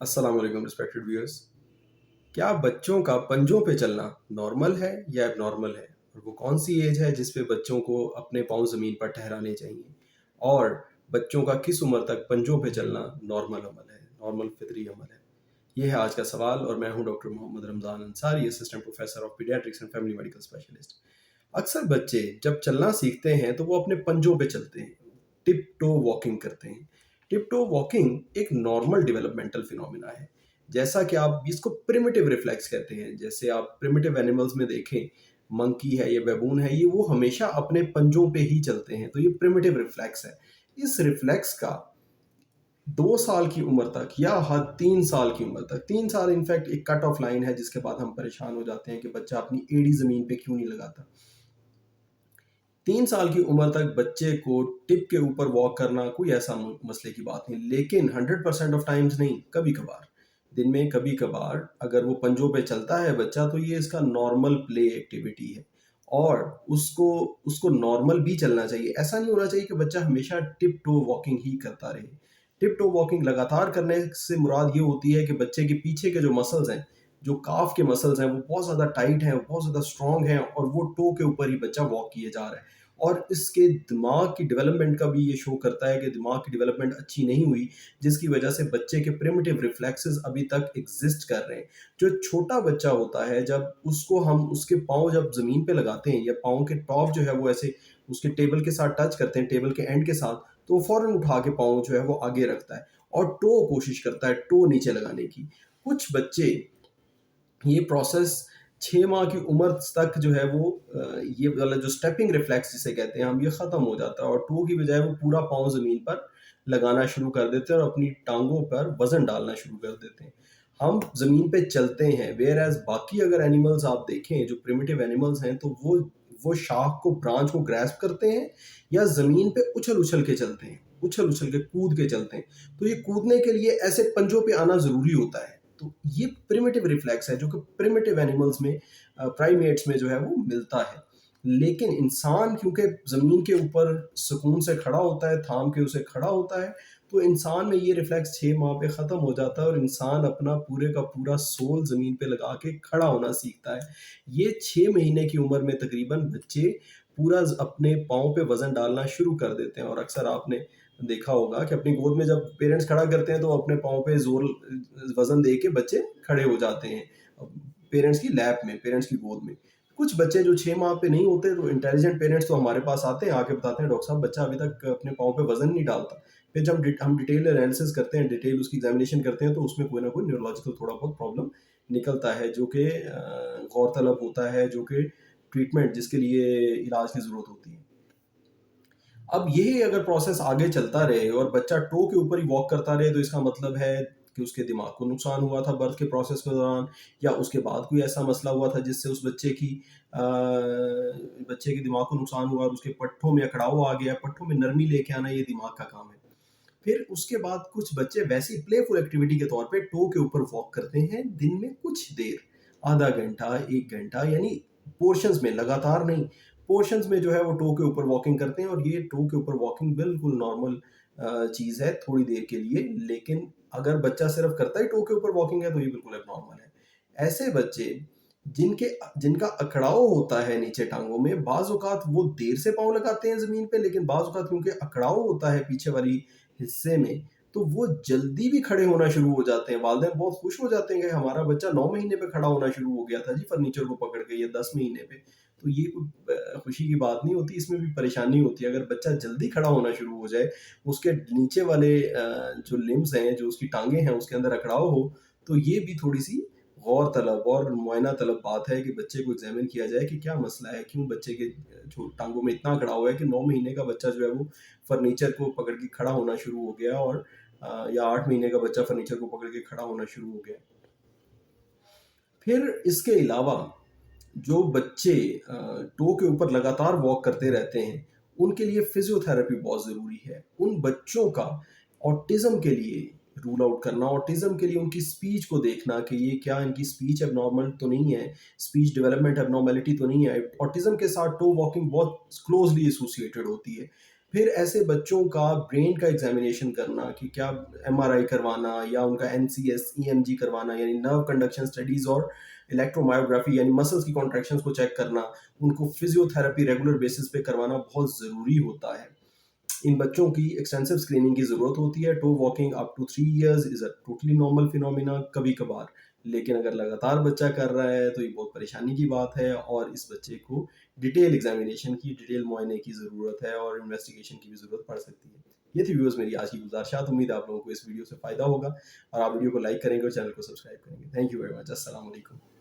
अस्सलाम वालेकुम respected viewers. क्या बच्चों का पंजों पे चलना नॉर्मल है या एबनॉर्मल है? और वो कौन सी एज है जिस पे बच्चों को अपने पाँव ज़मीन पर ठहराने चाहिए? और बच्चों का किस उम्र तक पंजों पे चलना नॉर्मल अमल है, नॉर्मल फ़ितरी अमल है? ये है आज का सवाल और मैं हूं doctor Mohammad Ramzan Ansari, assistant professor of pediatrics and family medical specialist. अक्सर बच्चे जब चलना सीखते हैं तो वो अपने पंजों पे चलते हैं, टिप टो वॉकिंग करते हैं। टिप टो वॉकिंग एक नॉर्मल डेवलपमेंटल फिनोमिना है। जैसा कि आप इसको प्रिमिटिव रिफ्लेक्स कहते हैं। जैसे आप प्रिमिटिव एनिमल्स में देखें, मंकी है या बेबून है, ये वो हमेशा अपने पंजों पे ही चलते हैं, तो ये प्रिमिटिव रिफ्लेक्स है। इस रिफ्लेक्स का 2 साल की उम्र तक या हद 3 साल की उम्र तक, 3 साल इनफैक्ट एक कट ऑफ लाइन है जिसके बाद हम परेशान हो जाते हैं कि बच्चा अपनी एड़ी जमीन पे क्यों नहीं लगाता। 3 साल की उम्र तक बच्चे को टिप के ऊपर वॉक करना कोई ऐसा मसले की बात नहीं, लेकिन 100% ऑफ टाइम्स नहीं, कभी कभार, दिन में कभी कभार अगर वो पंजों पे चलता है बच्चा, तो ये इसका नॉर्मल प्ले एक्टिविटी है और उसको उसको नॉर्मल भी चलना चाहिए। ऐसा नहीं होना चाहिए कि बच्चा हमेशा टिप टो वॉकिंग ही करता रहे। टिप टो वॉकिंग लगातार करने से मुराद ये होती है कि बच्चे के पीछे के जो मसल्स हैं, जो काफ के मसल्स हैं, वो बहुत ज़्यादा टाइट हैं, वो बहुत ज़्यादा स्ट्रॉन्ग हैं और वो टो के ऊपर ही बच्चा वॉक किए जा रहा है। और इसके दिमाग की डेवलपमेंट का भी ये शो करता है कि दिमाग की डेवलपमेंट अच्छी नहीं हुई, जिसकी वजह से बच्चे के प्रिमिटिव रिफ्लेक्सेस अभी तक एग्जिस्ट कर रहे हैं। जो छोटा बच्चा होता है, जब उसको हम उसके पाँव जब ज़मीन पे लगाते हैं या पाँव के टॉप जो है वो ऐसे उसके टेबल के साथ टच करते हैं, टेबल के एंड के साथ, तो वो फ़ौरन उठा के पाँव जो है वो आगे रखता है और टो कोशिश करता है टो नीचे लगाने की। कुछ बच्चे ये प्रोसेस 6 माह की उम्र तक जो है वो ये वाला जो स्टेपिंग रिफ्लेक्स जिसे कहते हैं हम, ये ख़त्म हो जाता है और टो की बजाय वो पूरा पाँव ज़मीन पर लगाना शुरू कर देते हैं और अपनी टांगों पर वज़न डालना शुरू कर देते हैं। हम ज़मीन पे चलते हैं, व्हेयर एज़ बाकी अगर एनिमल्स आप देखें जो प्रिमिटिव एनिमल्स हैं, तो वो शाख को, ब्रांच को ग्रैस्प करते हैं या ज़मीन पे उछल-उछल के चलते हैं, उछल-उछल के कूद के चलते हैं। तो ये कूदने के लिए ऐसे पंजों पे आना ज़रूरी होता है। तो ये प्रिमिटिव रिफ्लेक्स है जो कि प्रिमिटिव एनिमल्स में, प्राइमेट्स में जो है वो मिलता है। लेकिन इंसान क्योंकि ज़मीन के ऊपर सुकून से खड़ा होता है, थाम के उसे खड़ा होता है, तो इंसान में ये रिफ्लेक्स 6 माह पे ख़त्म हो जाता है और इंसान अपना पूरे का पूरा सोल ज़मीन पे लगा के खड़ा होना सीखता है। ये 6 महीने की उम्र में तकरीबन बच्चे पूरा अपने पाँव पे वज़न डालना शुरू कर देते हैं और अक्सर आपने देखा होगा कि अपनी गोद में जब पेरेंट्स खड़ा करते हैं तो अपने पाँव पे ज़ोर वज़न दे के बच्चे खड़े हो जाते हैं, पेरेंट्स की लैप में, पेरेंट्स की गोद में। कुछ बच्चे जो 6 माह पे नहीं होते, तो इंटेलिजेंट पेरेंट्स तो हमारे पास आते हैं, आके बताते हैं, डॉक्टर साहब बच्चा अभी तक अपने पाँव पे वज़न नहीं डालता। फिर जब हम डिटेल एनालिसिस करते हैं, डिटेल उसकी एग्ज़ामिनेशन करते हैं, तो उसमें कोई ना कोई न्यूरोलॉजिकल थोड़ा बहुत प्रॉब्लम निकलता है जो कि गौरतलब होता है, जो कि ट्रीटमेंट जिसके लिए इलाज की ज़रूरत होती है। अब यही अगर प्रोसेस आगे चलता रहे और बच्चा टो के ऊपर ही वॉक करता रहे, तो इसका मतलब है कि उसके दिमाग को नुकसान हुआ था बर्थ के प्रोसेस के दौरान, या उसके बाद कोई ऐसा मसला हुआ था जिससे उस बच्चे के दिमाग को नुकसान हुआ और उसके पट्ठों में अकड़ाव आ गया। पट्ठों में नरमी लेके आना ये दिमाग का काम है। फिर उसके बाद कुछ बच्चे वैसी प्लेफुल एक्टिविटी के तौर पे टो के ऊपर वॉक करते हैं दिन में कुछ देर, आधा घंटा, 1 घंटा, यानी पोर्शंस में, लगातार नहीं, पोर्शंस में जो है वो टो के ऊपर वॉकिंग करते हैं और ये टो के ऊपर वॉकिंग बिल्कुल नॉर्मल चीज़ है थोड़ी देर के लिए। लेकिन अगर बच्चा सिर्फ करता ही टो के ऊपर वॉकिंग है, तो ये बिल्कुल एबनॉर्मल है। ऐसे बच्चे जिनके जिनका अकड़ाव होता है नीचे टांगों में, बाज़ औक़ात वो देर से पाँव लगाते हैं ज़मीन पे, लेकिन बाज़ औक़ात क्योंकि अकड़ाव होता है पीछे वाली हिस्से में, तो वो जल्दी भी खड़े होना शुरू हो जाते हैं। वालिदैन बहुत खुश हो जाते हैं कि हमारा बच्चा 9 महीने पे खड़ा होना शुरू हो गया था जी फर्नीचर को पकड़ के, या 10 महीने पे। तो ये कोई खुशी की बात नहीं होती, इसमें भी परेशानी होती है। अगर बच्चा जल्दी खड़ा होना शुरू हो जाए, उसके नीचे वाले जो लिम्ब्स हैं, जो उसकी टाँगें हैं, उसके अंदर अकड़ाव हो, तो ये भी थोड़ी-सी गौर तलब और मुआयना तलब बात है कि बच्चे को एग्ज़ामिन किया जाए कि क्या मसला है, क्यों बच्चे के जो टाँगों में इतना अकड़ाव है कि 9 महीने का बच्चा जो है वो फर्नीचर को पकड़ के खड़ा होना शुरू हो गया, और या 8 महीने का बच्चा फर्नीचर को पकड़ के खड़ा होना शुरू हो गया। फिर इसके अलावा जो बच्चे टो के ऊपर लगातार वॉक करते रहते हैं, उनके लिए फिज़ियोथेरेपी बहुत ज़रूरी है। उन बच्चों का ऑटिज़्म के लिए रूल आउट करना, ऑटिज़्म के लिए उनकी स्पीच को देखना कि ये क्या इनकी स्पीच एब्नॉर्मल तो नहीं है, स्पीच डेवलपमेंट एब्नॉर्मैलिटी तो नहीं है। ऑटिज़्म के साथ टो वॉकिंग बहुत क्लोज़ली एसोसिएटेड होती है। फिर ऐसे बच्चों का ब्रेन का एग्जामिनेशन करना कि क्या एमआरआई करवाना या उनका एनसीएस ईएमजी करवाना, यानी नर्व कंडक्शन स्टडीज और इलेक्ट्रोमायोग्राफी यानी मसल्स की कॉन्ट्रैक्शंस को चेक करना, उनको फिजियोथेरेपी रेगुलर बेसिस पे करवाना बहुत ज़रूरी होता है। इन बच्चों की एक्सटेंसिव स्क्रीनिंग की ज़रूरत होती है। Toe walking up to 3 years is a totally normal phenomena कभी कभार, लेकिन अगर लगातार बच्चा कर रहा है तो ये बहुत परेशानी की बात है, और इस बच्चे को डिटेल एग्जामिनेशन की, डिटेल मुआयने की ज़रूरत है और इन्वेस्टिगेशन की भी ज़रूरत पड़ सकती है। ये थी व्यूअर्स मेरी आज की गुजारिशात। उम्मीद है आप लोगों को इस वीडियो से फ़ायदा होगा और आप वीडियो को लाइक करेंगे और चैनल को सब्सक्राइब करेंगे। Thank you very much. अस्सलाम वालेकुम।